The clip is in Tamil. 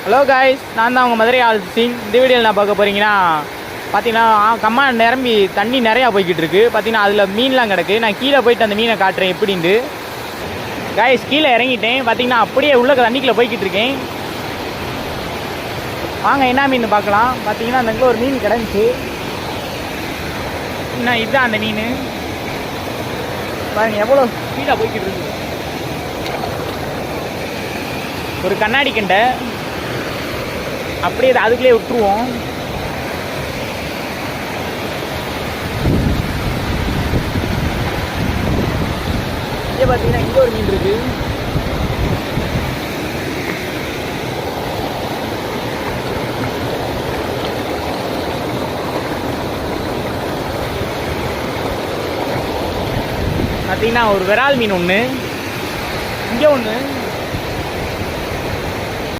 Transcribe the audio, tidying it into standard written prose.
ஹலோ காய்ஸ், நான் தான் உங்கள் மதுரை ஆள் சிங். இந்த வீடியோவில் நான் பார்க்க போகிறீங்கன்னா பார்த்தீங்கன்னா கம்மா நிரம்பி தண்ணி நிறையா போய்கிட்டு இருக்குது. பார்த்தீங்கன்னா அதில் மீன்லாம் கிடக்கு. நான் கீழே போயிட்டு அந்த மீனை காட்டுறேன் எப்படின்ட்டு. காய்ஸ், கீழே இறங்கிட்டேன். பார்த்தீங்கன்னா அப்படியே உள்ள தண்ணிக்குள்ளே போய்கிட்டு இருக்கேன். வாங்க என்ன மீன் பார்க்கலாம். பார்த்தீங்கன்னா அந்த ஒரு மீன் கிடந்துச்சு. இன்னும் இதுதான் அந்த மீன். பாருங்க எவ்வளோ ஸ்பீடாக போய்கிட்டு இருக்கு. ஒரு கண்ணாடி கண்டை அப்படியே அதுக்குள்ளே விட்டுருவோம். இங்கே பார்த்தீங்கன்னா இங்கே ஒரு மீன் இருக்கு. பார்த்தீங்கன்னா ஒரு விரால் மீன் ஒன்று, இங்கே ஒன்று.